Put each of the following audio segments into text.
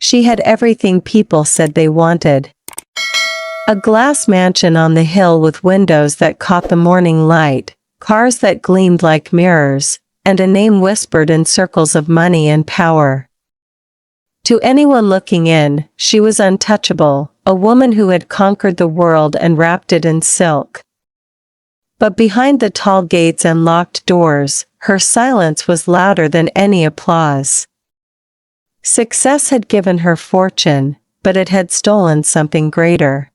She had everything people said they wanted. A glass mansion on the hill with windows that caught the morning light, cars that gleamed like mirrors, and a name whispered in circles of money and power. To anyone looking in, she was untouchable, a woman who had conquered the world and wrapped it in silk. But behind the tall gates and locked doors, her silence was louder than any applause. Success had given her fortune, but it had stolen something greater.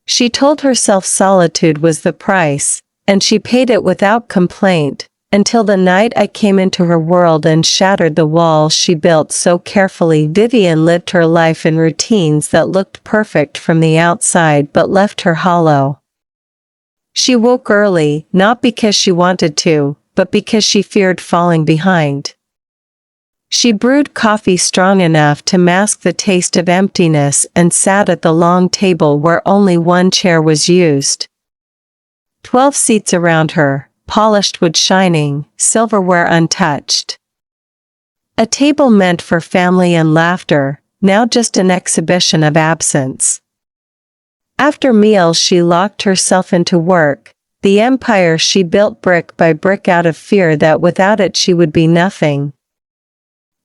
She told herself solitude was the price, and she paid it without complaint, until the night I came into her world and shattered the walls she built so carefully. Vivian lived her life in routines that looked perfect from the outside but left her hollow. She woke early, not because she wanted to, but because she feared falling behind. She brewed coffee strong enough to mask the taste of emptiness and sat at the long table where only one chair was used. 12 seats around her, polished wood shining, silverware untouched. A table meant for family and laughter, now just an exhibition of absence. After meals she locked herself into work, the empire she built brick by brick out of fear that without it she would be nothing.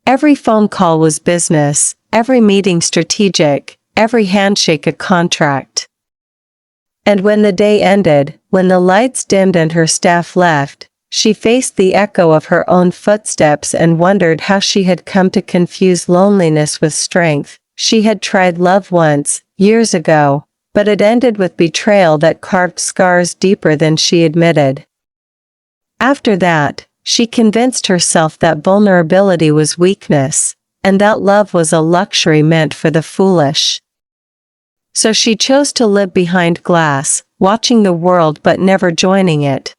Every phone call was business, every meeting strategic, every handshake a contract. And when the day ended, when the lights dimmed and her staff left, she faced the echo of her own footsteps and wondered how she had come to confuse loneliness with strength. She had tried love once, years ago, but it ended with betrayal that carved scars deeper than she admitted. After that, she convinced herself that vulnerability was weakness, and that love was a luxury meant for the foolish. So she chose to live behind glass, watching the world but never joining it.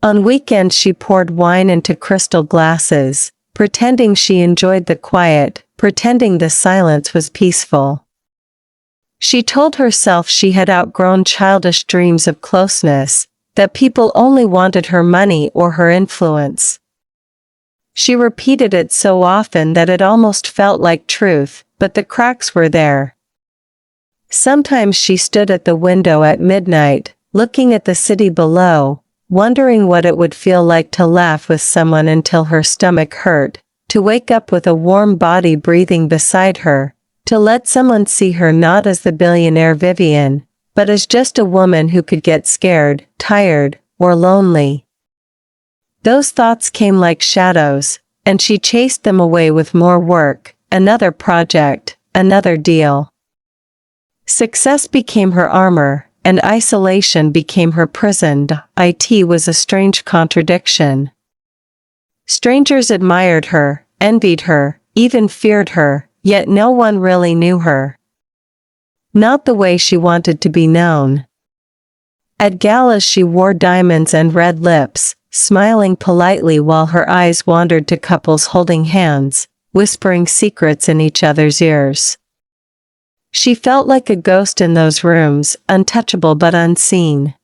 On weekends she poured wine into crystal glasses, pretending she enjoyed the quiet, pretending the silence was peaceful. She told herself she had outgrown childish dreams of closeness, that people only wanted her money or her influence. She repeated it so often that it almost felt like truth, but the cracks were there. Sometimes she stood at the window at midnight, looking at the city below, wondering what it would feel like to laugh with someone until her stomach hurt, to wake up with a warm body breathing beside her, to let someone see her not as the billionaire Vivian, but as just a woman who could get scared, tired, or lonely. Those thoughts came like shadows, and she chased them away with more work, another project, another deal. Success became her armor, and isolation became her prison. It was a strange contradiction. Strangers admired her, envied her, even feared her, yet no one really knew her. Not the way she wanted to be known. At galas she wore diamonds and red lips, smiling politely while her eyes wandered to couples holding hands, whispering secrets in each other's ears. She felt like a ghost in those rooms, untouchable but unseen.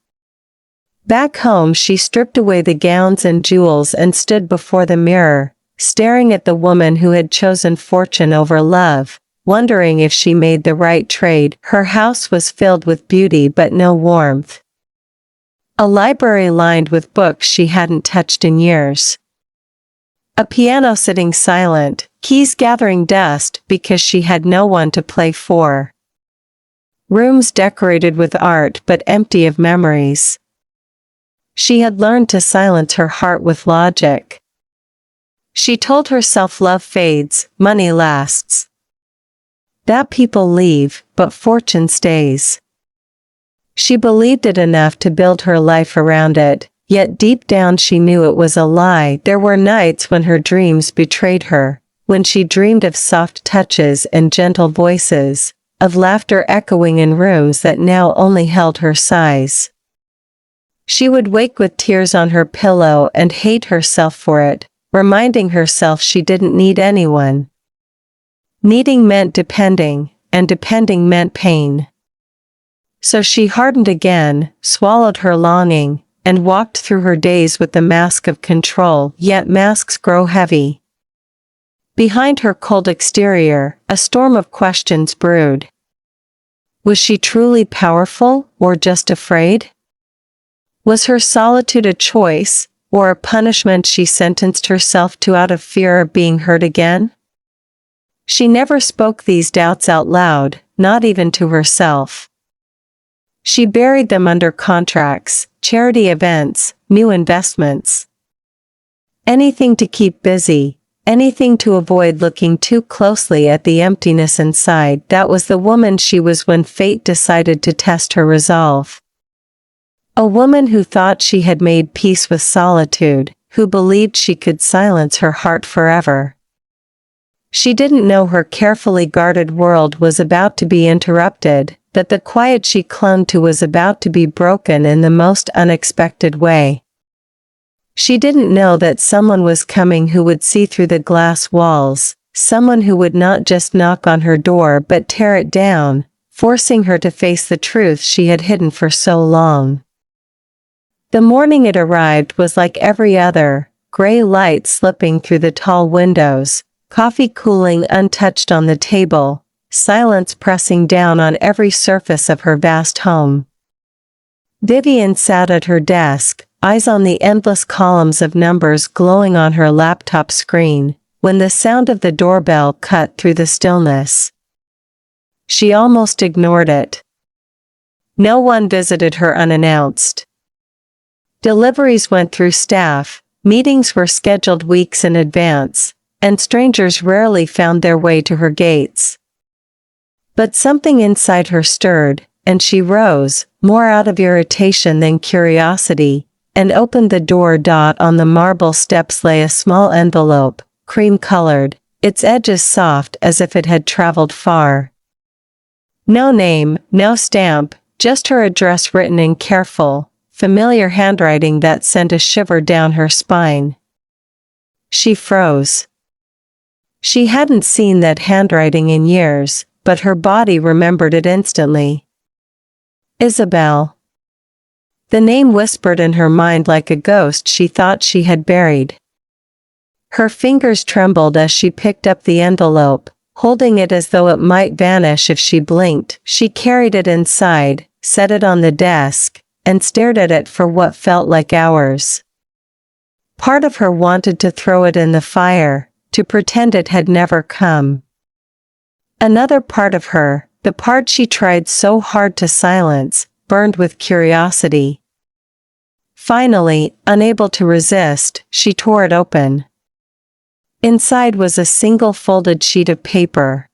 Back home she stripped away the gowns and jewels and stood before the mirror, staring at the woman who had chosen fortune over love, wondering if she made the right trade. Her house was filled with beauty but no warmth. A library lined with books she hadn't touched in years. A piano sitting silent, keys gathering dust because she had no one to play for. Rooms decorated with art but empty of memories. She had learned to silence her heart with logic. She told herself love fades, money lasts. That people leave, but fortune stays. She believed it enough to build her life around it, yet deep down she knew it was a lie. There were nights when her dreams betrayed her, when she dreamed of soft touches and gentle voices, of laughter echoing in rooms that now only held her sighs. She would wake with tears on her pillow and hate herself for it, reminding herself she didn't need anyone. Needing meant depending, and depending meant pain. So she hardened again, swallowed her longing, and walked through her days with the mask of control. Yet masks grow heavy. Behind her cold exterior, a storm of questions brewed. Was she truly powerful, or just afraid? Was her solitude a choice, or a punishment she sentenced herself to out of fear of being hurt again? She never spoke these doubts out loud, not even to herself. She buried them under contracts, charity events, new investments. Anything to keep busy, anything to avoid looking too closely at the emptiness inside. That was the woman she was when fate decided to test her resolve. A woman who thought she had made peace with solitude, who believed she could silence her heart forever. She didn't know her carefully guarded world was about to be interrupted, that the quiet she clung to was about to be broken in the most unexpected way. She didn't know that someone was coming who would see through the glass walls, someone who would not just knock on her door but tear it down, forcing her to face the truth she had hidden for so long. The morning it arrived was like every other, gray light slipping through the tall windows, coffee cooling untouched on the table, silence pressing down on every surface of her vast home. Vivian sat at her desk, eyes on the endless columns of numbers glowing on her laptop screen, when the sound of the doorbell cut through the stillness. She almost ignored it. No one visited her unannounced. Deliveries went through staff, meetings were scheduled weeks in advance, and strangers rarely found their way to her gates. But something inside her stirred, and she rose, more out of irritation than curiosity, and opened the door. On the marble steps lay a small envelope, cream-colored, its edges soft as if it had traveled far. No name, no stamp, just her address written in careful, familiar handwriting that sent a shiver down her spine. She froze. She hadn't seen that handwriting in years, but her body remembered it instantly. Isabel. The name whispered in her mind like a ghost she thought she had buried. Her fingers trembled as she picked up the envelope, holding it as though it might vanish if she blinked. She carried it inside, set it on the desk, and stared at it for what felt like hours. Part of her wanted to throw it in the fire, to pretend it had never come. Another part of her, the part she tried so hard to silence, burned with curiosity. Finally, unable to resist, she tore it open. Inside was a single folded sheet of paper.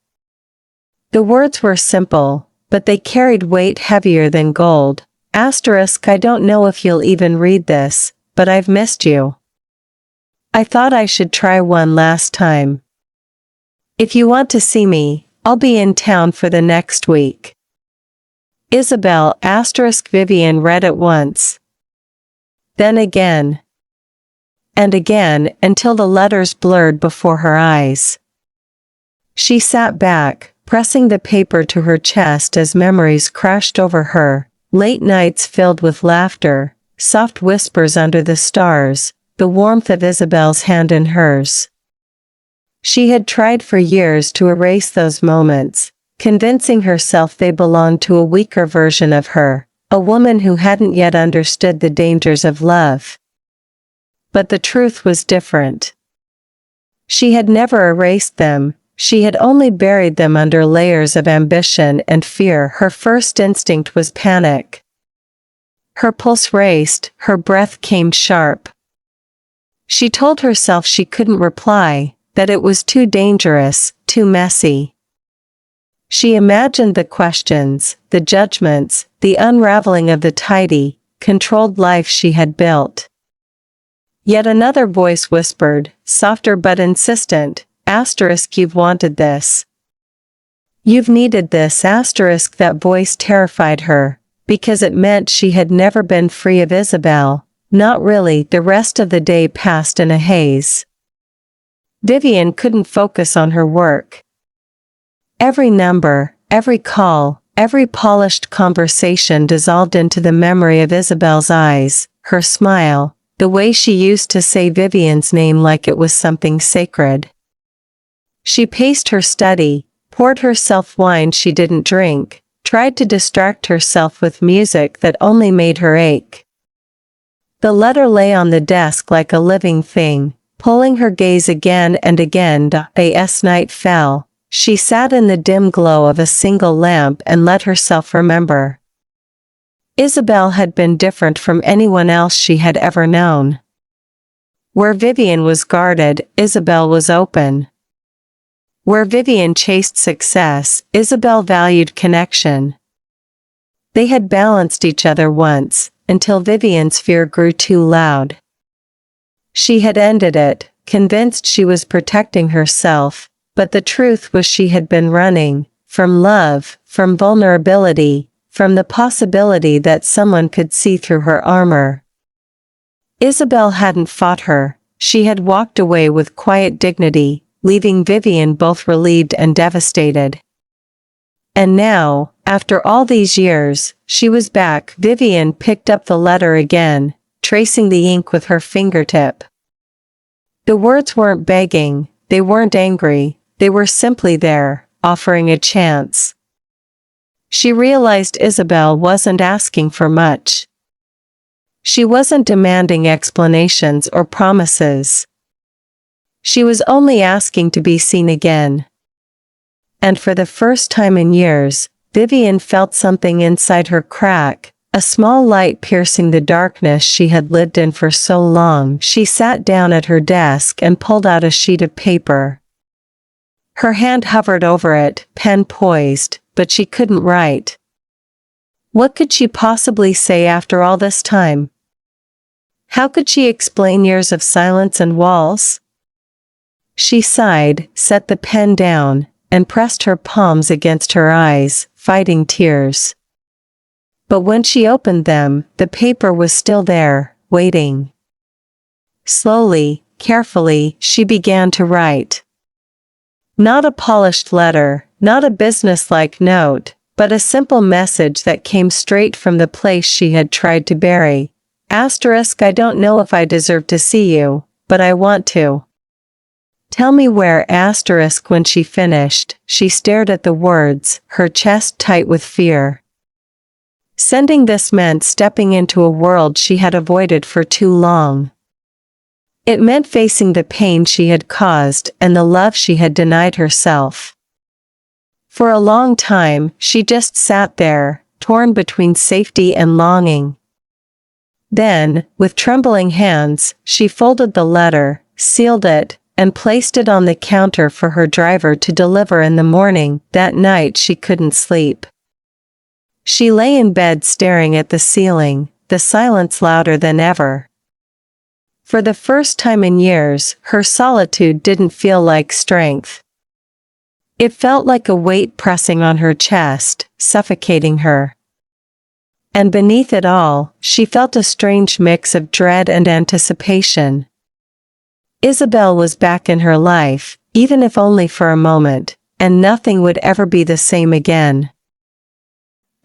The words were simple, but they carried weight heavier than gold. Asterisk, I don't know if you'll even read this, but I've missed you. I thought I should try one last time. If you want to see me, I'll be in town for the next week. Isabel. Vivian read it once. Then again. And again, until the letters blurred before her eyes. She sat back, pressing the paper to her chest as memories crashed over her, late nights filled with laughter, soft whispers under the stars, the warmth of Isabel's hand in hers. She had tried for years to erase those moments, convincing herself they belonged to a weaker version of her, a woman who hadn't yet understood the dangers of love. But the truth was different. She had never erased them, she had only buried them under layers of ambition and fear. Her first instinct was panic. Her pulse raced, her breath came sharp. She told herself she couldn't reply, that it was too dangerous, too messy. She imagined the questions, the judgments, the unraveling of the tidy, controlled life she had built. Yet another voice whispered, softer but insistent, asterisk, you've wanted this. You've needed this. Asterisk, that voice terrified her, because it meant she had never been free of Isabel. Not really. The rest of the day passed in a haze. Vivian couldn't focus on her work. Every number, every call, every polished conversation dissolved into the memory of Isabel's eyes, her smile, the way she used to say Vivian's name like it was something sacred. She paced her study, poured herself wine she didn't drink, tried to distract herself with music that only made her ache. The letter lay on the desk like a living thing, pulling her gaze again and again. As night fell, she sat in the dim glow of a single lamp and let herself remember. Isabel had been different from anyone else she had ever known. Where Vivian was guarded, Isabel was open. Where Vivian chased success, Isabel valued connection. They had balanced each other once, until Vivian's fear grew too loud. She had ended it, convinced she was protecting herself, but the truth was she had been running, from love, from vulnerability, from the possibility that someone could see through her armor. Isabel hadn't fought her, she had walked away with quiet dignity, leaving Vivian both relieved and devastated. And now, after all these years, she was back. Vivian picked up the letter again, tracing the ink with her fingertip. The words weren't begging, they weren't angry, they were simply there, offering a chance. She realized Isabel wasn't asking for much. She wasn't demanding explanations or promises. She was only asking to be seen again. And for the first time in years, Vivian felt something inside her crack, a small light piercing the darkness she had lived in for so long. She sat down at her desk and pulled out a sheet of paper. Her hand hovered over it, pen poised, but she couldn't write. What could she possibly say after all this time? How could she explain years of silence and walls? She sighed, set the pen down, and pressed her palms against her eyes, fighting tears. But when she opened them, the paper was still there, waiting. Slowly, carefully, she began to write. Not a polished letter, not a businesslike note, but a simple message that came straight from the place she had tried to bury. I don't know if I deserve to see you, but I want to. Tell me where. When she finished, she stared at the words, her chest tight with fear. Sending this meant stepping into a world she had avoided for too long. It meant facing the pain she had caused and the love she had denied herself. For a long time, she just sat there, torn between safety and longing. Then, with trembling hands, she folded the letter, sealed it, and placed it on the counter for her driver to deliver in the morning. That night she couldn't sleep. She lay in bed staring at the ceiling, the silence louder than ever. For the first time in years, her solitude didn't feel like strength. It felt like a weight pressing on her chest, suffocating her. And beneath it all, she felt a strange mix of dread and anticipation. Isabel was back in her life, even if only for a moment, and nothing would ever be the same again.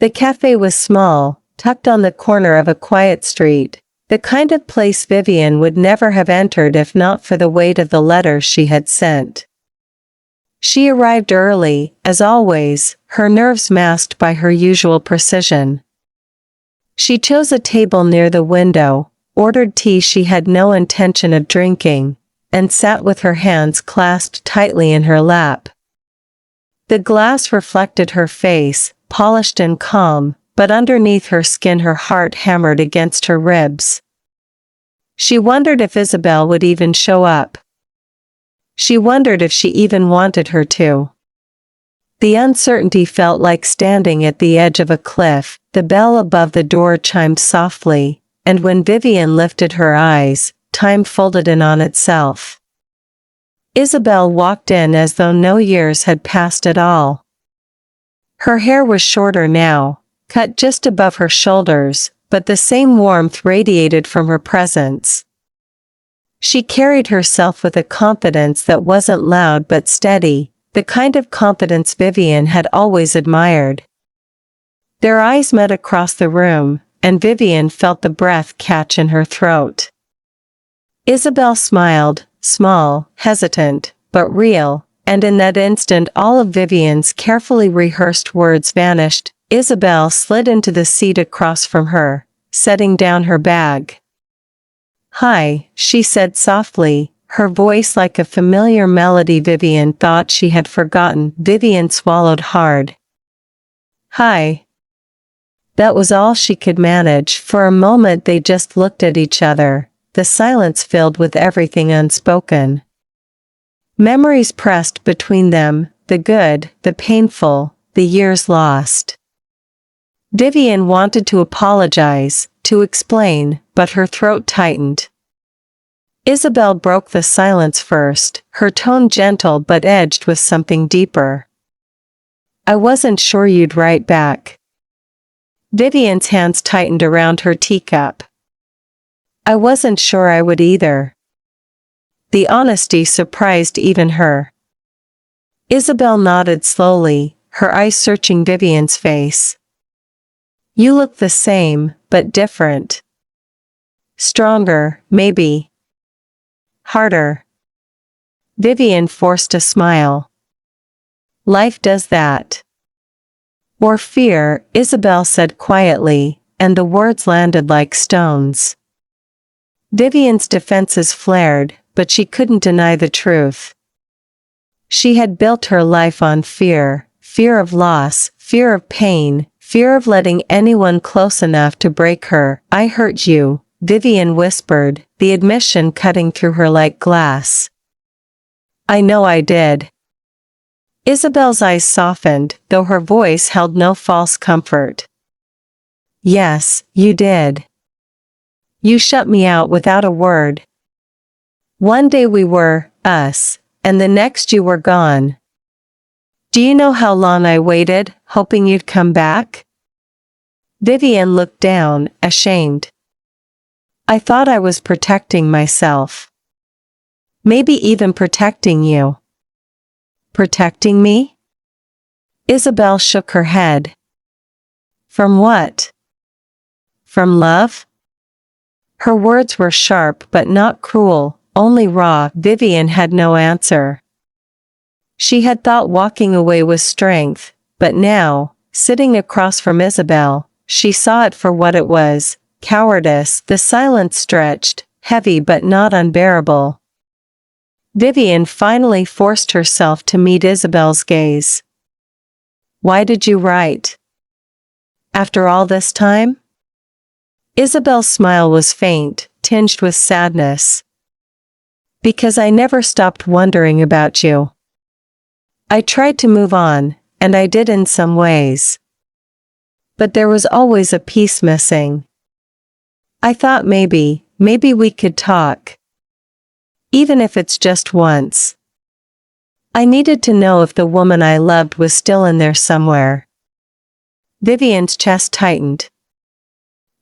The cafe was small, tucked on the corner of a quiet street, the kind of place Vivian would never have entered if not for the weight of the letters she had sent. She arrived early, as always, her nerves masked by her usual precision. She chose a table near the window, ordered tea she had no intention of drinking, and sat with her hands clasped tightly in her lap. The glass reflected her face, polished and calm, but underneath her skin her heart hammered against her ribs. She wondered if Isabel would even show up. She wondered if she even wanted her to. The uncertainty felt like standing at the edge of a cliff. The bell above the door chimed softly, and when Vivian lifted her eyes, time folded in on itself. Isabel walked in as though no years had passed at all. Her hair was shorter now, cut just above her shoulders, but the same warmth radiated from her presence. She carried herself with a confidence that wasn't loud but steady, the kind of confidence Vivian had always admired. Their eyes met across the room, and Vivian felt the breath catch in her throat. Isabel smiled, small, hesitant, but real, and in that instant all of Vivian's carefully rehearsed words vanished. Isabel slid into the seat across from her, setting down her bag. "Hi," she said softly, her voice like a familiar melody Vivian thought she had forgotten. Vivian swallowed hard. "Hi." That was all she could manage. For a moment they just looked at each other, the silence filled with everything unspoken. Memories pressed between them, the good, the painful, the years lost. Vivian wanted to apologize, to explain, but her throat tightened. Isabel broke the silence first, her tone gentle but edged with something deeper. "I wasn't sure you'd write back." Vivian's hands tightened around her teacup. "I wasn't sure I would either." The honesty surprised even her. Isabel nodded slowly, her eyes searching Vivian's face. "You look the same, but different. Stronger, maybe. Harder." Vivian forced a smile. "Life does that." "Or fear," Isabel said quietly, and the words landed like stones. Vivian's defenses flared, but she couldn't deny the truth. She had built her life on fear, fear of loss, fear of pain, fear of letting anyone close enough to break her. "I hurt you," Vivian whispered, the admission cutting through her like glass. "I know I did." Isabel's eyes softened, though her voice held no false comfort. "Yes, you did. You shut me out without a word. One day we were, us, and the next you were gone. Do you know how long I waited, hoping you'd come back?" Vivian looked down, ashamed. "I thought I was protecting myself. Maybe even protecting you." "Protecting me?" Isabel shook her head. "From what?" "From love?" Her words were sharp but not cruel, only raw. Vivian had no answer. She had thought walking away was strength, but now, sitting across from Isabel, she saw it for what it was, cowardice. The silence stretched, heavy but not unbearable. Vivian finally forced herself to meet Isabel's gaze. "Why did you write? After all this time?" Isabel's smile was faint, tinged with sadness. "Because I never stopped wondering about you. I tried to move on, and I did in some ways. But there was always a piece missing. I thought maybe we could talk. Even if it's just once. I needed to know if the woman I loved was still in there somewhere." Vivian's chest tightened.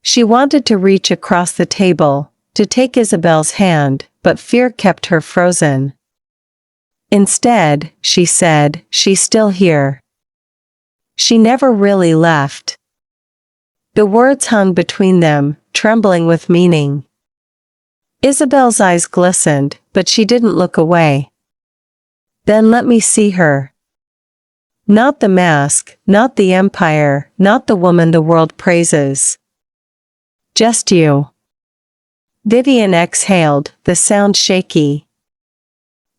She wanted to reach across the table, to take Isabel's hand, but fear kept her frozen. "Instead," she said, "she's still here. She never really left." The words hung between them, trembling with meaning. Isabel's eyes glistened, but she didn't look away. "Then let me see her. Not the mask, not the empire, not the woman the world praises. Just you." Vivian exhaled, the sound shaky.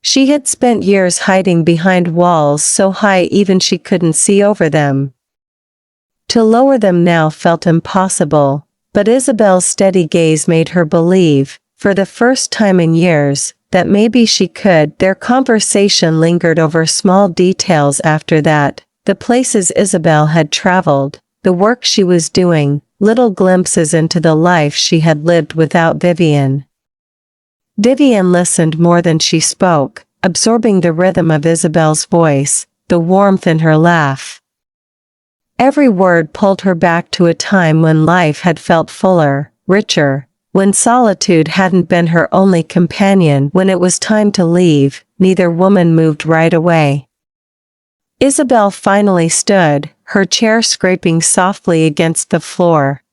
She had spent years hiding behind walls so high even she couldn't see over them. To lower them now felt impossible, but Isabel's steady gaze made her believe, for the first time in years, that maybe she could. Their conversation lingered over small details after that, the places Isabel had traveled, the work she was doing, little glimpses into the life she had lived without Vivian. Vivian listened more than she spoke, absorbing the rhythm of Isabel's voice, the warmth in her laugh. Every word pulled her back to a time when life had felt fuller, richer, when solitude hadn't been her only companion. When it was time to leave, neither woman moved right away. Isabel finally stood, her chair scraping softly against the floor.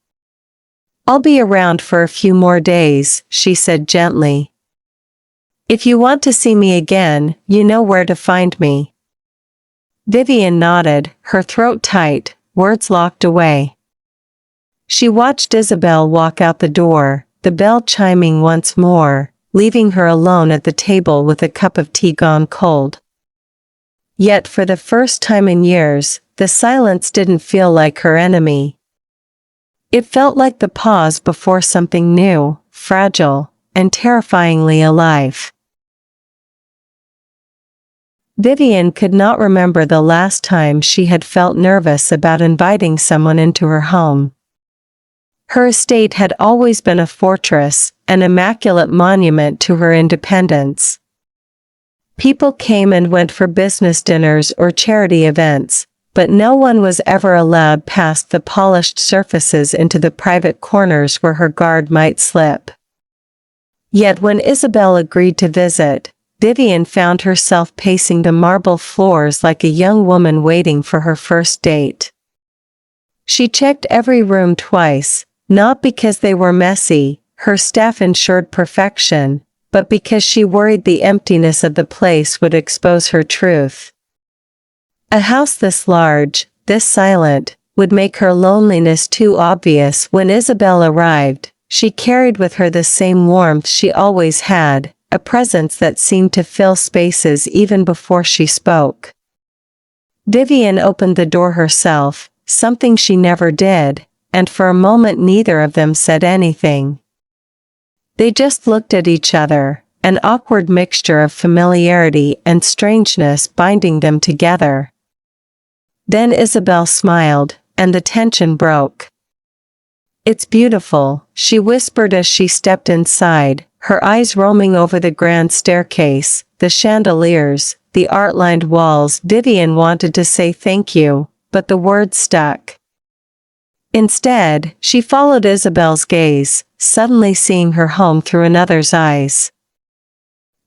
"I'll be around for a few more days," she said gently. If you want to see me again, you know where to find me. Vivian nodded, her throat tight, words locked away. She watched Isabel walk out the door, the bell chiming once more, leaving her alone at the table with a cup of tea gone cold. Yet for the first time in years, the silence didn't feel like her enemy. It felt like the pause before something new, fragile, and terrifyingly alive. Vivian could not remember the last time she had felt nervous about inviting someone into her home. Her estate had always been a fortress, an immaculate monument to her independence. People came and went for business dinners or charity events, but no one was ever allowed past the polished surfaces into the private corners where her guard might slip. Yet when Isabel agreed to visit, Vivian found herself pacing the marble floors like a young woman waiting for her first date. She checked every room twice, not because they were messy, her staff ensured perfection, but because she worried the emptiness of the place would expose her truth. A house this large, this silent, would make her loneliness too obvious. When Isabel arrived, she carried with her the same warmth she always had, a presence that seemed to fill spaces even before she spoke. Vivian opened the door herself, something she never did, and for a moment neither of them said anything. They just looked at each other, an awkward mixture of familiarity and strangeness binding them together. Then Isabel smiled, and the tension broke. "It's beautiful," she whispered as she stepped inside, her eyes roaming over the grand staircase, the chandeliers, the art-lined walls. Vivian wanted to say thank you, but the words stuck. Instead, she followed Isabel's gaze, suddenly seeing her home through another's eyes.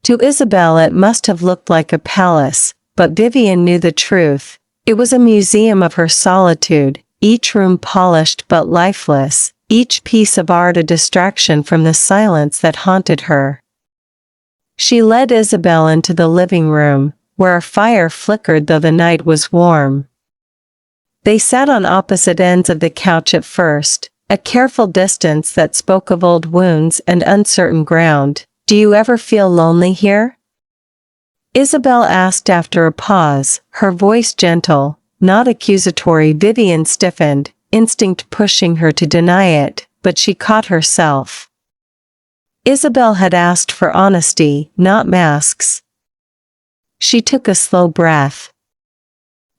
To Isabel it must have looked like a palace, but Vivian knew the truth. It was a museum of her solitude, each room polished but lifeless, each piece of art a distraction from the silence that haunted her. She led Isabel into the living room, where a fire flickered though the night was warm. They sat on opposite ends of the couch at first, a careful distance that spoke of old wounds and uncertain ground. "Do you ever feel lonely here?" Isabel asked after a pause, her voice gentle, not accusatory. Vivian stiffened, instinct pushing her to deny it, but she caught herself. Isabel had asked for honesty, not masks. She took a slow breath.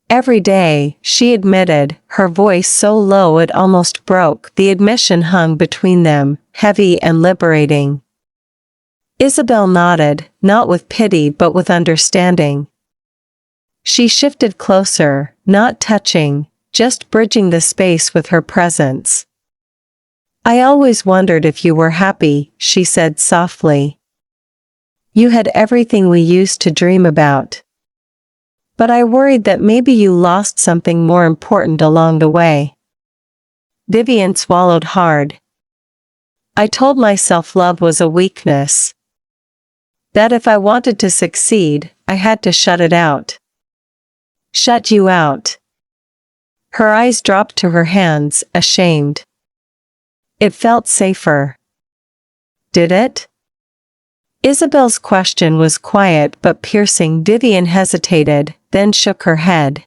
"Every day," she admitted, her voice so low it almost broke. The admission hung between them, heavy and liberating. Isabel nodded, not with pity but with understanding. She shifted closer, not touching, just bridging the space with her presence. "I always wondered if you were happy," she said softly. "You had everything we used to dream about. But I worried that maybe you lost something more important along the way." Vivian swallowed hard. "I told myself love was a weakness. That if I wanted to succeed, I had to shut it out." "Shut you out?" Her eyes dropped to her hands, ashamed. "It felt safer." "Did it?" Isabel's question was quiet but piercing. Vivian hesitated, then shook her head.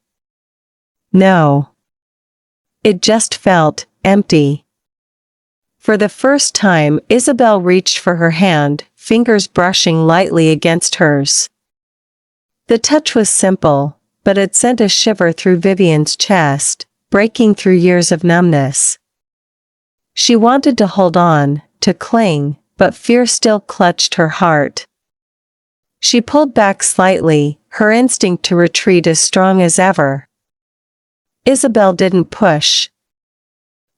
"No. It just felt empty." For the first time, Isabel reached for her hand, fingers brushing lightly against hers. The touch was simple, but it sent a shiver through Vivian's chest, breaking through years of numbness. She wanted to hold on, to cling, but fear still clutched her heart. She pulled back slightly, her instinct to retreat as strong as ever. Isabel didn't push.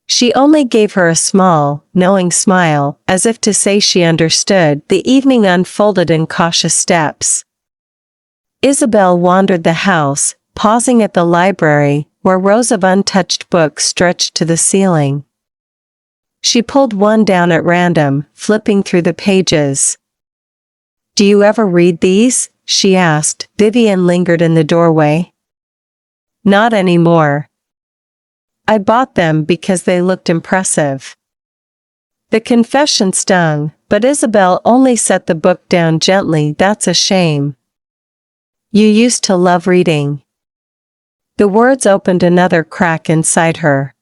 She only gave her a small, knowing smile, as if to say she understood. The evening unfolded in cautious steps. Isabel wandered the house, pausing at the library, where rows of untouched books stretched to the ceiling. She pulled one down at random, flipping through the pages. Do you ever read these? She asked. Vivian lingered in the doorway. Not anymore. I bought them because they looked impressive. The confession stung, but Isabel only set the book down gently. That's a shame. You used to love reading. The words opened another crack inside her.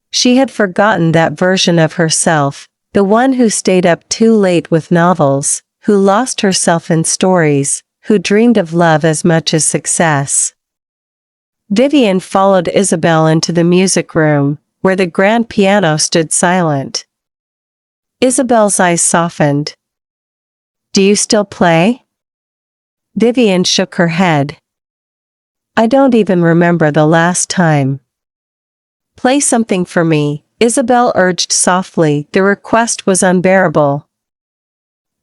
She had forgotten that version of herself, the one who stayed up too late with novels, who lost herself in stories, who dreamed of love as much as success. Vivian followed Isabel into the music room, where the grand piano stood silent. Isabel's eyes softened. Do you still play? Vivian shook her head. I don't even remember the last time. Play something for me, Isabel urged softly. The request was unbearable.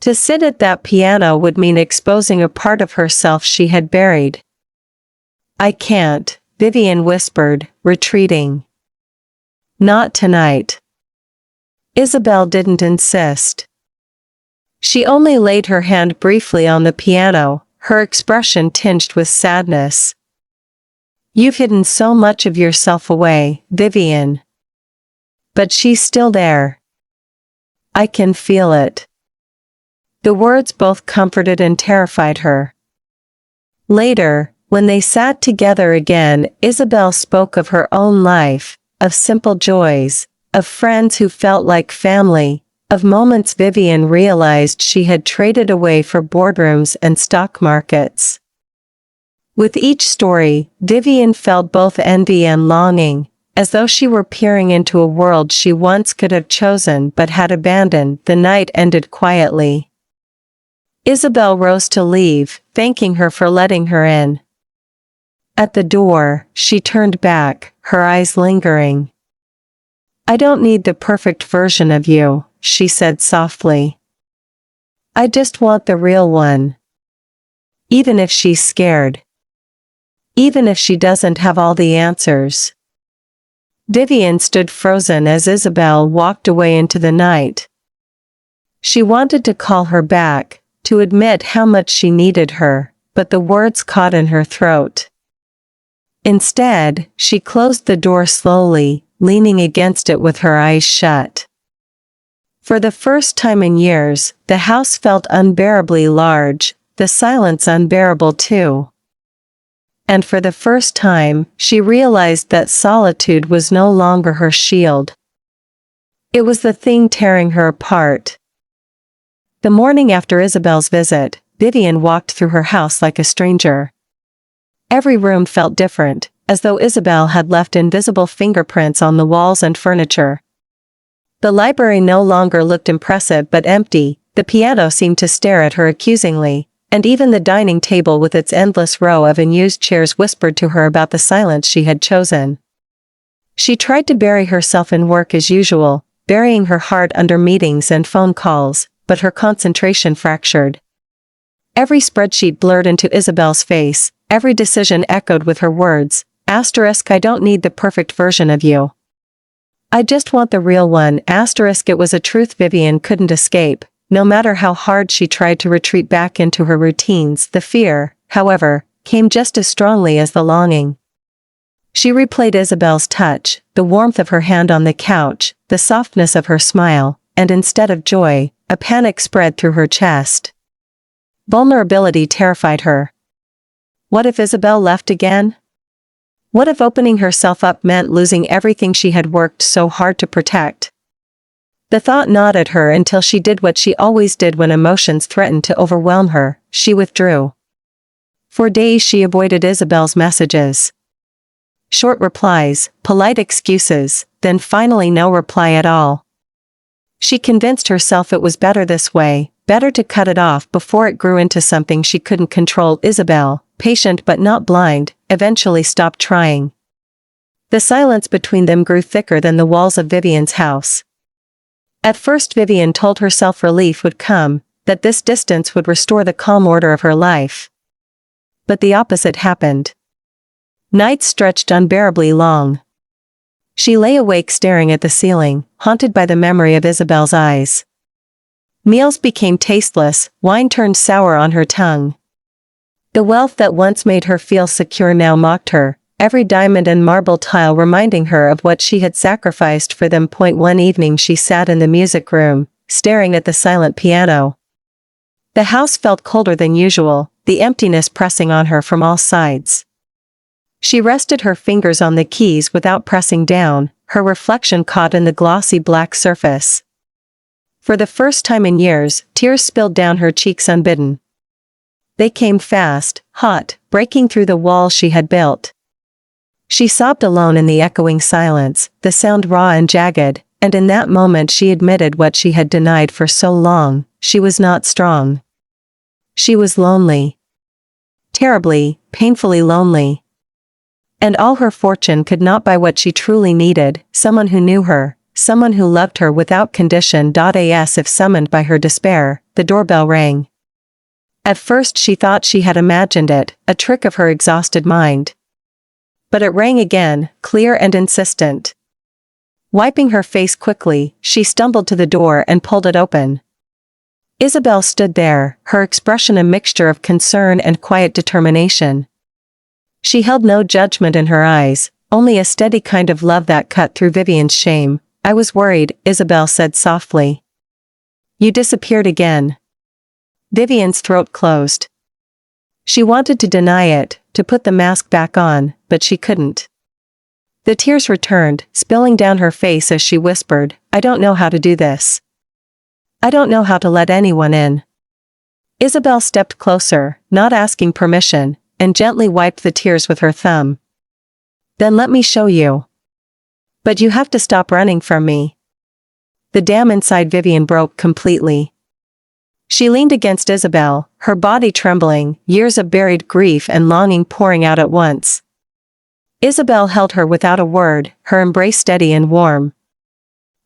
To sit at that piano would mean exposing a part of herself she had buried. I can't, Vivian whispered, retreating. Not tonight. Isabel didn't insist. She only laid her hand briefly on the piano, her expression tinged with sadness. You've hidden so much of yourself away, Vivian. But she's still there. I can feel it. The words both comforted and terrified her. Later, when they sat together again, Isabel spoke of her own life, of simple joys, of friends who felt like family, of moments Vivian realized she had traded away for boardrooms and stock markets. With each story, Vivian felt both envy and longing, as though she were peering into a world she once could have chosen but had abandoned. The night ended quietly. Isabel rose to leave, thanking her for letting her in. At the door, she turned back, her eyes lingering. I don't need the perfect version of you, she said softly. I just want the real one. Even if she's scared. Even if she doesn't have all the answers. Vivian stood frozen as Isabel walked away into the night. She wanted to call her back, to admit how much she needed her, but the words caught in her throat. Instead, she closed the door slowly, leaning against it with her eyes shut. For the first time in years, the house felt unbearably large, the silence unbearable too. And for the first time, she realized that solitude was no longer her shield. It was the thing tearing her apart. The morning after Isabel's visit, Vivian walked through her house like a stranger. Every room felt different, as though Isabel had left invisible fingerprints on the walls and furniture. The library no longer looked impressive but empty, the piano seemed to stare at her accusingly, and even the dining table with its endless row of unused chairs whispered to her about the silence she had chosen. She tried to bury herself in work as usual, burying her heart under meetings and phone calls, but her concentration fractured. Every spreadsheet blurred into Isabel's face, every decision echoed with her words, *I don't need the perfect version of you. I just want the real one. It was a truth Vivian couldn't escape. No matter how hard she tried to retreat back into her routines, the fear, however, came just as strongly as the longing. She replayed Isabel's touch, the warmth of her hand on the couch, the softness of her smile, and instead of joy, a panic spread through her chest. Vulnerability terrified her. What if Isabel left again? What if opening herself up meant losing everything she had worked so hard to protect? The thought gnawed at her until she did what she always did when emotions threatened to overwhelm her: she withdrew. For days she avoided Isabel's messages. Short replies, polite excuses, then finally no reply at all. She convinced herself it was better this way, better to cut it off before it grew into something she couldn't control. Isabel, patient but not blind, eventually stopped trying. The silence between them grew thicker than the walls of Vivian's house. At first Vivian told herself relief would come, that this distance would restore the calm order of her life. But the opposite happened. Nights stretched unbearably long. She lay awake staring at the ceiling, haunted by the memory of Isabel's eyes. Meals became tasteless, wine turned sour on her tongue. The wealth that once made her feel secure now mocked her, every diamond and marble tile reminding her of what she had sacrificed for them. One evening she sat in the music room, staring at the silent piano. The house felt colder than usual, the emptiness pressing on her from all sides. She rested her fingers on the keys without pressing down, her reflection caught in the glossy black surface. For the first time in years, tears spilled down her cheeks unbidden. They came fast, hot, breaking through the walls she had built. She sobbed alone in the echoing silence, the sound raw and jagged, and in that moment she admitted what she had denied for so long: she was not strong. She was lonely. Terribly, painfully lonely. And all her fortune could not buy what she truly needed: someone who knew her, someone who loved her without condition. As if summoned by her despair, the doorbell rang. At first she thought she had imagined it, a trick of her exhausted mind. But it rang again, clear and insistent. Wiping her face quickly, she stumbled to the door and pulled it open. Isabel stood there, her expression a mixture of concern and quiet determination. She held no judgment in her eyes, only a steady kind of love that cut through Vivian's shame. "I was worried," Isabel said softly. "You disappeared again." Vivian's throat closed. She wanted to deny it, to put the mask back on, but she couldn't. The tears returned, spilling down her face as she whispered, "I don't know how to do this. I don't know how to let anyone in." Isabel stepped closer, not asking permission, and gently wiped the tears with her thumb. "Then let me show you. But you have to stop running from me." The dam inside Vivian broke completely. She leaned against Isabel, her body trembling, years of buried grief and longing pouring out at once. Isabel held her without a word, her embrace steady and warm.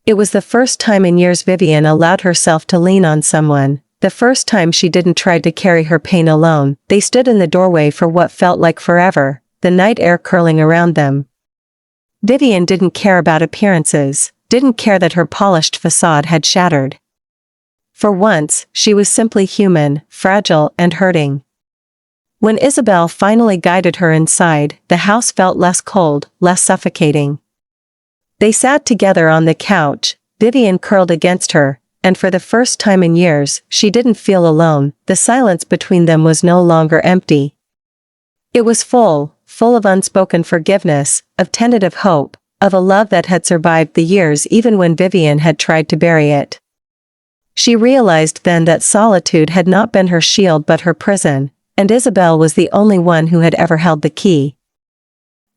It was the first time in years Vivian allowed herself to lean on someone, the first time she didn't try to carry her pain alone. They stood in the doorway for what felt like forever, the night air curling around them. Vivian didn't care about appearances, didn't care that her polished facade had shattered. For once, she was simply human, fragile and hurting. When Isabel finally guided her inside, the house felt less cold, less suffocating. They sat together on the couch, Vivian curled against her, and for the first time in years, she didn't feel alone. The silence between them was no longer empty. It was full of unspoken forgiveness, of tentative hope, of a love that had survived the years even when Vivian had tried to bury it. She realized then that solitude had not been her shield but her prison, and Isabel was the only one who had ever held the key.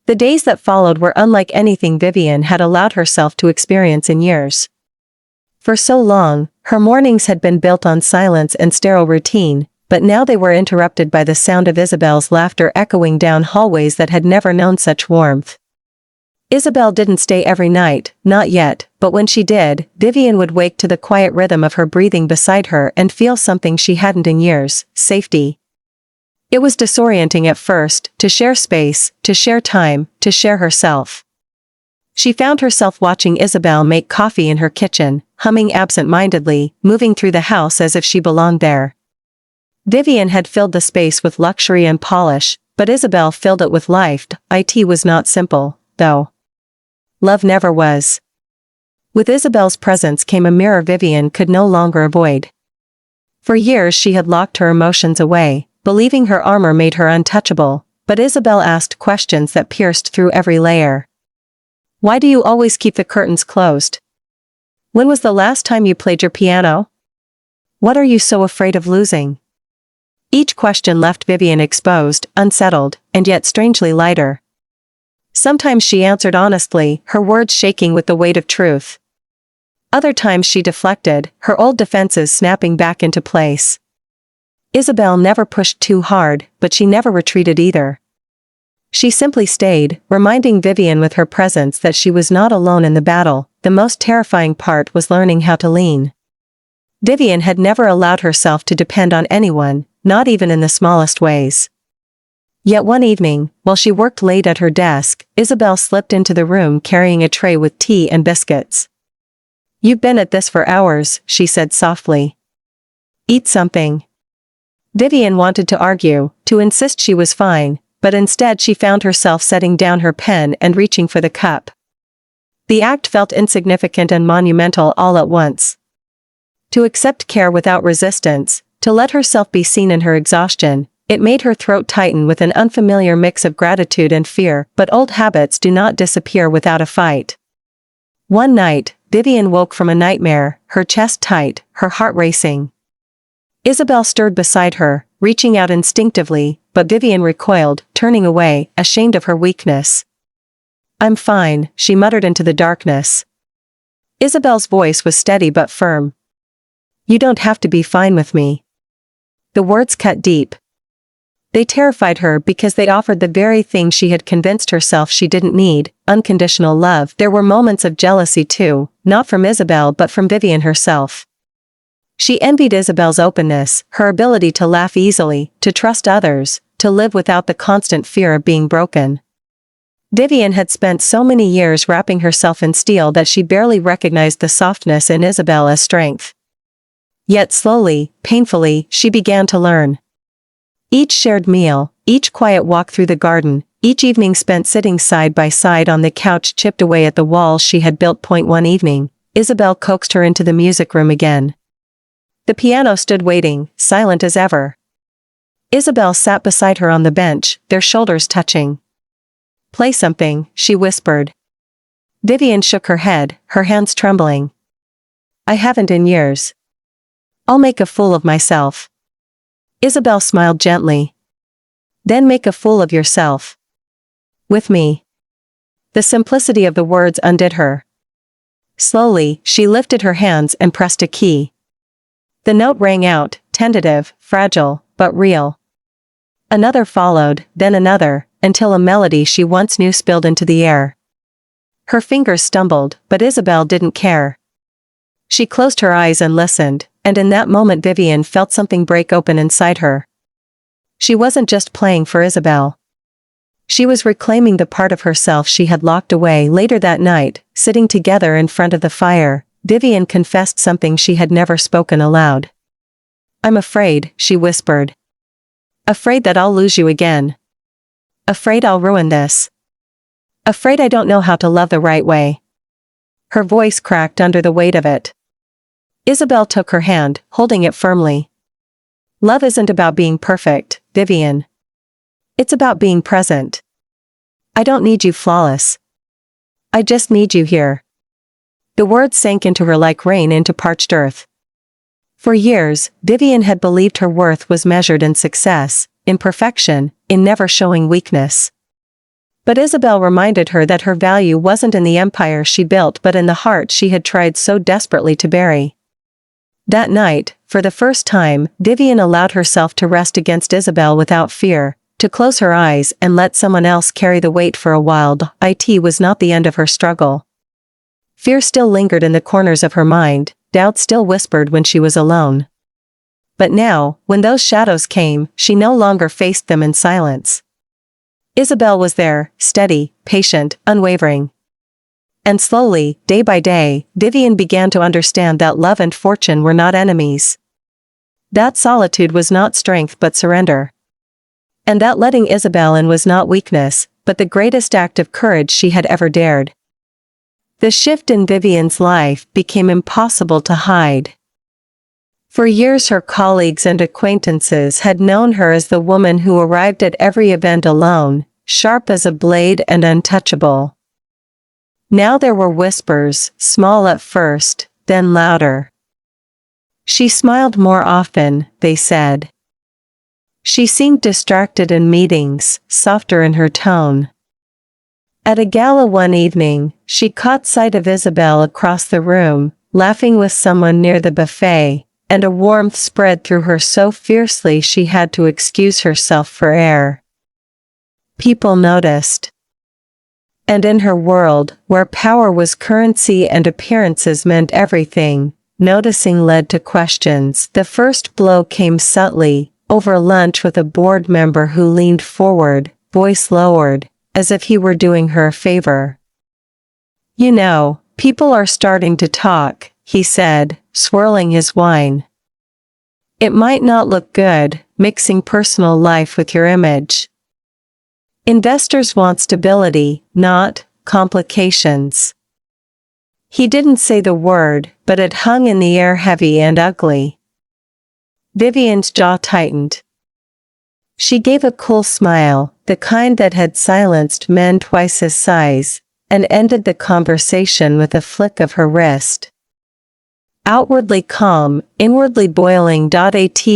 The days that followed were unlike anything Vivian had allowed herself to experience in years. For so long, her mornings had been built on silence and sterile routine, but now they were interrupted by the sound of Isabel's laughter echoing down hallways that had never known such warmth. Isabel didn't stay every night, not yet, but when she did, Vivian would wake to the quiet rhythm of her breathing beside her and feel something she hadn't in years: safety. It was disorienting at first, to share space, to share time, to share herself. She found herself watching Isabel make coffee in her kitchen, humming absent-mindedly, moving through the house as if she belonged there. Vivian had filled the space with luxury and polish, but Isabel filled it with life. It was not simple, though. Love never was. With Isabel's presence came a mirror Vivian could no longer avoid. For years she had locked her emotions away, believing her armor made her untouchable, but Isabel asked questions that pierced through every layer. Why do you always keep the curtains closed? When was the last time you played your piano? What are you so afraid of losing? Each question left Vivian exposed, unsettled, and yet strangely lighter. Sometimes she answered honestly, her words shaking with the weight of truth. Other times she deflected, her old defenses snapping back into place. Isabel never pushed too hard, but she never retreated either. She simply stayed, reminding Vivian with her presence that she was not alone in the battle. The most terrifying part was learning how to lean. Vivian had never allowed herself to depend on anyone, not even in the smallest ways. Yet one evening, while she worked late at her desk, Isabel slipped into the room carrying a tray with tea and biscuits. "You've been at this for hours," she said softly. Eat something. Vivian wanted to argue, to insist she was fine, but instead she found herself setting down her pen and reaching for the cup. The act felt insignificant and monumental all at once. To accept care without resistance, to let herself be seen in her exhaustion, it made her throat tighten with an unfamiliar mix of gratitude and fear, but old habits do not disappear without a fight. One night, Vivian woke from a nightmare, her chest tight, her heart racing. Isabel stirred beside her, reaching out instinctively, but Vivian recoiled, turning away, ashamed of her weakness. "I'm fine," she muttered into the darkness. Isabel's voice was steady but firm. "You don't have to be fine with me." The words cut deep. They terrified her because they offered the very thing she had convinced herself she didn't need, unconditional love. There were moments of jealousy too, not from Isabel but from Vivian herself. She envied Isabel's openness, her ability to laugh easily, to trust others, to live without the constant fear of being broken. Vivian had spent so many years wrapping herself in steel that she barely recognized the softness in Isabel as strength. Yet slowly, painfully, she began to learn. Each shared meal, each quiet walk through the garden, each evening spent sitting side by side on the couch chipped away at the walls she had built. One evening, Isabel coaxed her into the music room again. The piano stood waiting, silent as ever. Isabel sat beside her on the bench, their shoulders touching. "Play something," she whispered. Vivian shook her head, her hands trembling. "I haven't in years. I'll make a fool of myself." Isabel smiled gently. "Then make a fool of yourself. With me." The simplicity of the words undid her. Slowly, she lifted her hands and pressed a key. The note rang out, tentative, fragile, but real. Another followed, then another, until a melody she once knew spilled into the air. Her fingers stumbled, but Isabel didn't care. She closed her eyes and listened, and in that moment Vivian felt something break open inside her. She wasn't just playing for Isabel. She was reclaiming the part of herself she had locked away. Later that night, sitting together in front of the fire, Vivian confessed something she had never spoken aloud. "I'm afraid," she whispered. "Afraid that I'll lose you again. Afraid I'll ruin this. Afraid I don't know how to love the right way." Her voice cracked under the weight of it. Isabel took her hand, holding it firmly. "Love isn't about being perfect, Vivian. It's about being present. I don't need you flawless. I just need you here." The words sank into her like rain into parched earth. For years, Vivian had believed her worth was measured in success, in perfection, in never showing weakness. But Isabel reminded her that her value wasn't in the empire she built but in the heart she had tried so desperately to bury. That night, for the first time, Vivian allowed herself to rest against Isabel without fear, to close her eyes and let someone else carry the weight for a while. It was not the end of her struggle. Fear still lingered in the corners of her mind, doubt still whispered when she was alone. But now, when those shadows came, she no longer faced them in silence. Isabel was there, steady, patient, unwavering. And slowly, day by day, Vivian began to understand that love and fortune were not enemies. That solitude was not strength but surrender. And that letting Isabel in was not weakness, but the greatest act of courage she had ever dared. The shift in Vivian's life became impossible to hide. For years her colleagues and acquaintances had known her as the woman who arrived at every event alone, sharp as a blade and untouchable. Now there were whispers, small at first, then louder. She smiled more often, they said. She seemed distracted in meetings, softer in her tone. At a gala one evening, she caught sight of Isabel across the room, laughing with someone near the buffet, and a warmth spread through her so fiercely she had to excuse herself for air. People noticed. And in her world, where power was currency and appearances meant everything, noticing led to questions. The first blow came subtly, over lunch with a board member who leaned forward, voice lowered, as if he were doing her a favor. "You know, people are starting to talk," he said, swirling his wine. It might not look good, mixing personal life with your image. Investors want stability, not complications. He didn't say the word, but it hung in the air heavy and ugly. Vivian's jaw tightened. She gave a cool smile, the kind that had silenced men twice his size, and ended the conversation with a flick of her wrist. Outwardly calm, inwardly boiling. At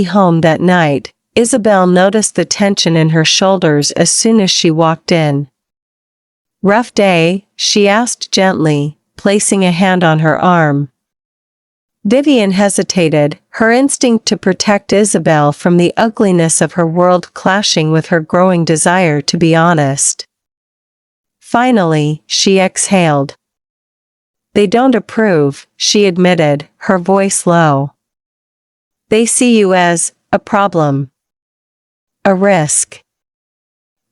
home that night, Isabel noticed the tension in her shoulders as soon as she walked in. "Rough day?" she asked gently, placing a hand on her arm. Vivian hesitated, her instinct to protect Isabel from the ugliness of her world clashing with her growing desire to be honest. Finally, she exhaled. "They don't approve," she admitted, her voice low. "They see you as a problem. A risk."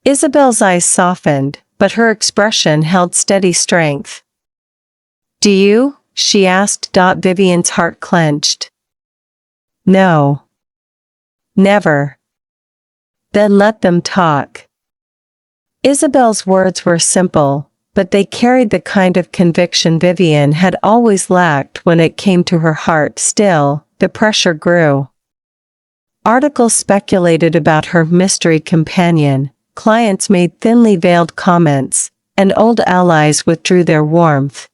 Isabel's eyes softened, but her expression held steady strength. "Do you?" she asked. Vivian's heart clenched. "No. Never." "Then let them talk." Isabel's words were simple, but they carried the kind of conviction Vivian had always lacked when it came to her heart. Still, the pressure grew. Articles speculated about her mystery companion, clients made thinly veiled comments, and old allies withdrew their warmth.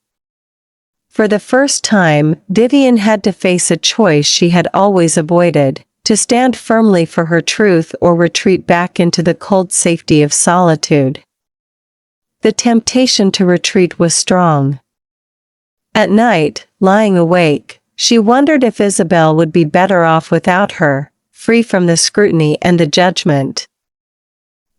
For the first time, Vivian had to face a choice she had always avoided, to stand firmly for her truth or retreat back into the cold safety of solitude. The temptation to retreat was strong. At night, lying awake, she wondered if Isabel would be better off without her, free from the scrutiny and the judgment.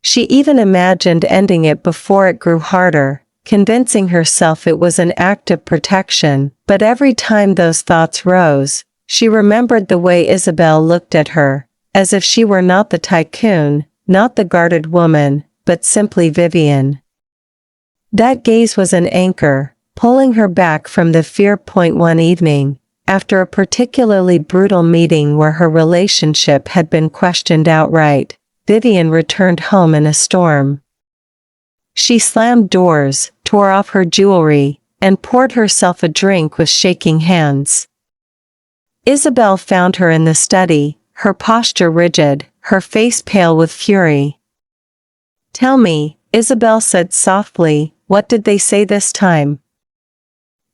She even imagined ending it before it grew harder, convincing herself it was an act of protection, but every time those thoughts rose, she remembered the way Isabel looked at her, as if she were not the tycoon, not the guarded woman, but simply Vivian. That gaze was an anchor, pulling her back from the fear point. One evening, after a particularly brutal meeting where her relationship had been questioned outright, Vivian returned home in a storm. She slammed doors, tore off her jewelry, and poured herself a drink with shaking hands. Isabel found her in the study, her posture rigid, her face pale with fury. "Tell me," Isabel said softly, "what did they say this time?"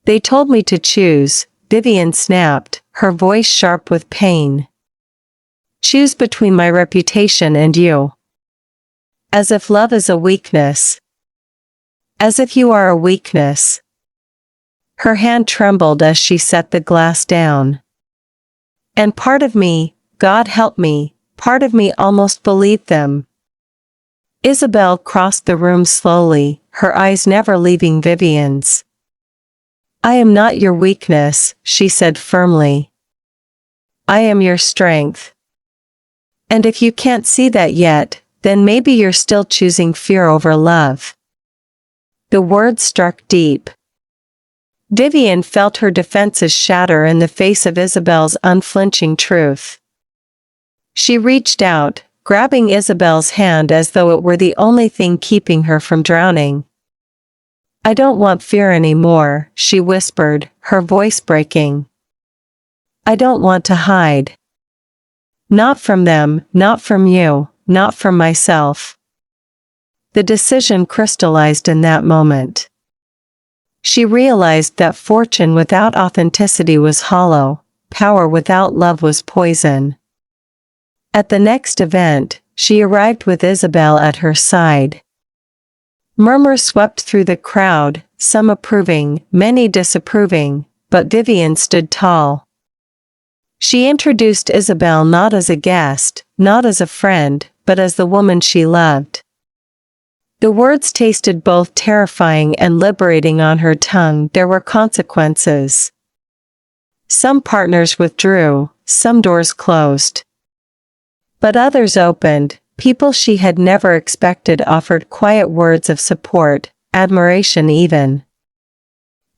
"They told me to choose," Vivian snapped, her voice sharp with pain. "Choose between my reputation and you. As if love is a weakness. As if you are a weakness." Her hand trembled as she set the glass down. "And part of me, God help me, part of me almost believed them." Isabel crossed the room slowly, her eyes never leaving Vivian's. "I am not your weakness," she said firmly. "I am your strength. And if you can't see that yet, then maybe you're still choosing fear over love." The words struck deep. Vivian felt her defenses shatter in the face of Isabel's unflinching truth. She reached out, grabbing Isabel's hand as though it were the only thing keeping her from drowning. "I don't want fear anymore," she whispered, her voice breaking. "I don't want to hide. Not from them, not from you, not from myself." The decision crystallized in that moment. She realized that fortune without authenticity was hollow, power without love was poison. At the next event, she arrived with Isabel at her side. Murmurs swept through the crowd, some approving, many disapproving, but Vivian stood tall. She introduced Isabel not as a guest, not as a friend, but as the woman she loved. The words tasted both terrifying and liberating on her tongue. There were consequences. Some partners withdrew, some doors closed. But others opened. People she had never expected offered quiet words of support, admiration even.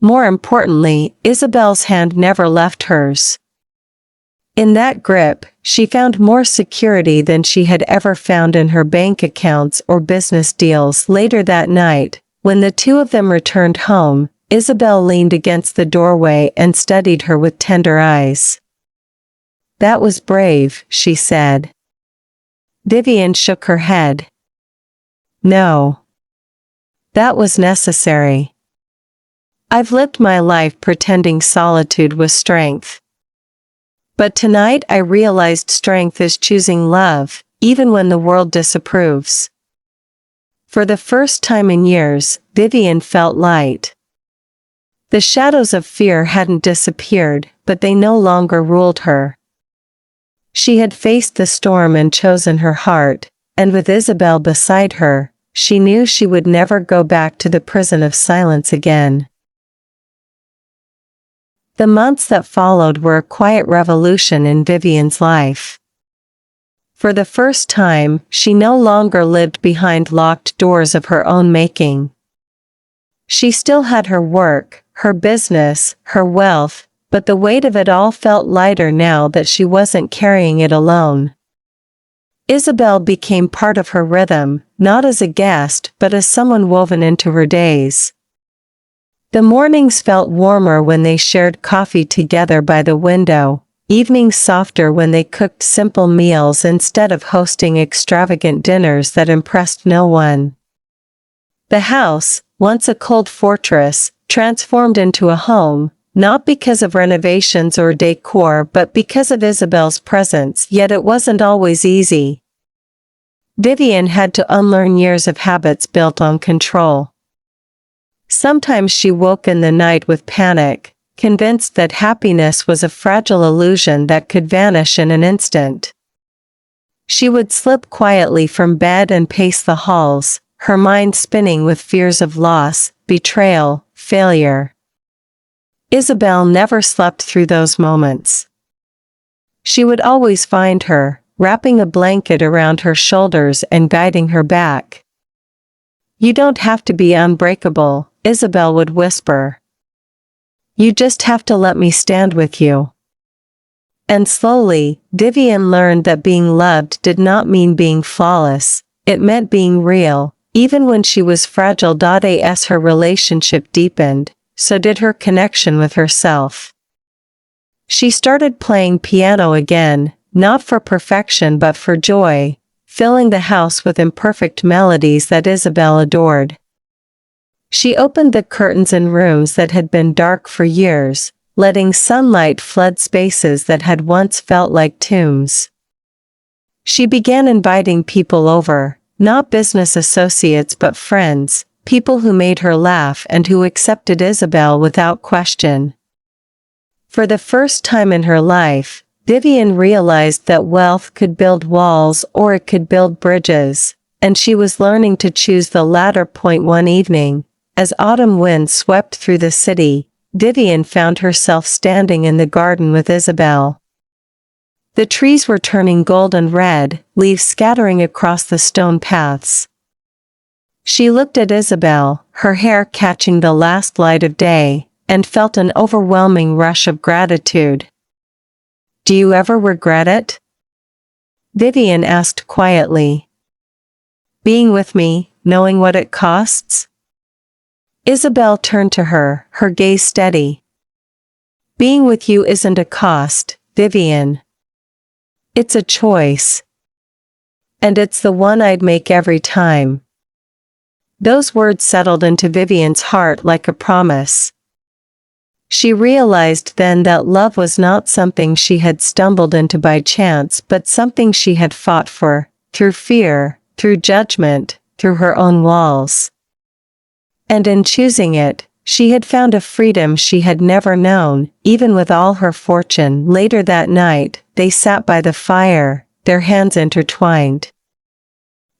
More importantly, Isabel's hand never left hers. In that grip, she found more security than she had ever found in her bank accounts or business deals. Later that night, when the two of them returned home, Isabel leaned against the doorway and studied her with tender eyes. "That was brave," she said. Vivian shook her head. "No. That was necessary. I've lived my life pretending solitude was strength. But tonight I realized strength is choosing love, even when the world disapproves." For the first time in years, Vivian felt light. The shadows of fear hadn't disappeared, but they no longer ruled her. She had faced the storm and chosen her heart, and with Isabel beside her, she knew she would never go back to the prison of silence again. The months that followed were a quiet revolution in Vivian's life. For the first time, she no longer lived behind locked doors of her own making. She still had her work, her business, her wealth, but the weight of it all felt lighter now that she wasn't carrying it alone. Isabel became part of her rhythm, not as a guest but as someone woven into her days. The mornings felt warmer when they shared coffee together by the window, evenings softer when they cooked simple meals instead of hosting extravagant dinners that impressed no one. The house, once a cold fortress, transformed into a home, not because of renovations or decor but because of Isabel's presence. Yet it wasn't always easy. Vivian had to unlearn years of habits built on control. Sometimes she woke in the night with panic, convinced that happiness was a fragile illusion that could vanish in an instant. She would slip quietly from bed and pace the halls, her mind spinning with fears of loss, betrayal, failure. Isabel never slept through those moments. She would always find her, wrapping a blanket around her shoulders and guiding her back. "You don't have to be unbreakable," Isabel would whisper. "You just have to let me stand with you." And slowly, Vivian learned that being loved did not mean being flawless, it meant being real, even when she was fragile. As her relationship deepened, so did her connection with herself. She started playing piano again, not for perfection but for joy, filling the house with imperfect melodies that Isabel adored. She opened the curtains in rooms that had been dark for years, letting sunlight flood spaces that had once felt like tombs. She began inviting people over, not business associates but friends, people who made her laugh and who accepted Isabel without question. For the first time in her life, Vivian realized that wealth could build walls or it could build bridges, and she was learning to choose the latter. One evening, as autumn winds swept through the city, Vivian found herself standing in the garden with Isabel. The trees were turning golden red, leaves scattering across the stone paths. She looked at Isabel, her hair catching the last light of day, and felt an overwhelming rush of gratitude. "Do you ever regret it?" Vivian asked quietly. "Being with me, knowing what it costs?" Isabel turned to her, her gaze steady. "Being with you isn't a cost, Vivian. It's a choice. And it's the one I'd make every time." Those words settled into Vivian's heart like a promise. She realized then that love was not something she had stumbled into by chance but something she had fought for, through fear, through judgment, through her own walls. And in choosing it, she had found a freedom she had never known, even with all her fortune. Later that night, they sat by the fire, their hands intertwined.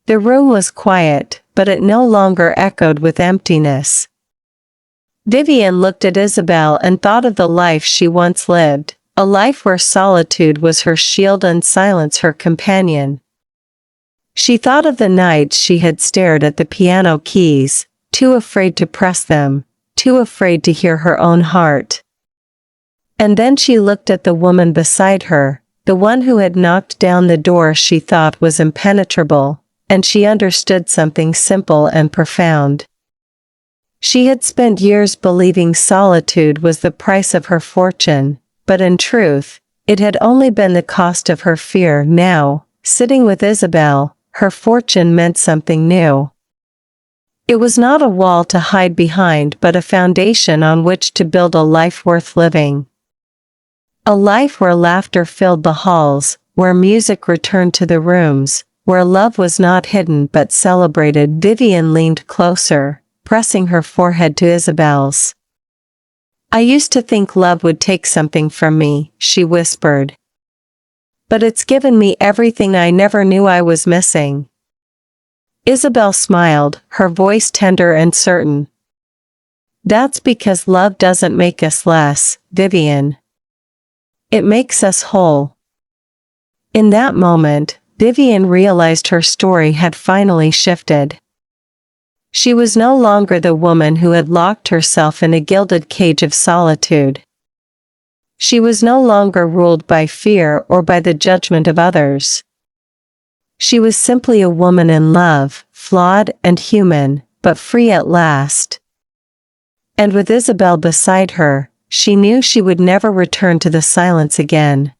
The room was quiet, but it no longer echoed with emptiness. Vivian looked at Isabel and thought of the life she once lived, a life where solitude was her shield and silence her companion. She thought of the nights she had stared at the piano keys, too afraid to press them, too afraid to hear her own heart. And then she looked at the woman beside her, the one who had knocked down the door she thought was impenetrable, and she understood something simple and profound. She had spent years believing solitude was the price of her fortune, but in truth, it had only been the cost of her fear. Now, sitting with Isabel, her fortune meant something new. It was not a wall to hide behind but a foundation on which to build a life worth living. A life where laughter filled the halls, where music returned to the rooms, where love was not hidden but celebrated. Vivian leaned closer, pressing her forehead to Isabel's. "I used to think love would take something from me," she whispered. "But it's given me everything I never knew I was missing." Isabel smiled, her voice tender and certain. "That's because love doesn't make us less, Vivian. It makes us whole." In that moment, Vivian realized her story had finally shifted. She was no longer the woman who had locked herself in a gilded cage of solitude. She was no longer ruled by fear or by the judgment of others. She was simply a woman in love, flawed and human, but free at last. And with Isabel beside her, she knew she would never return to the silence again.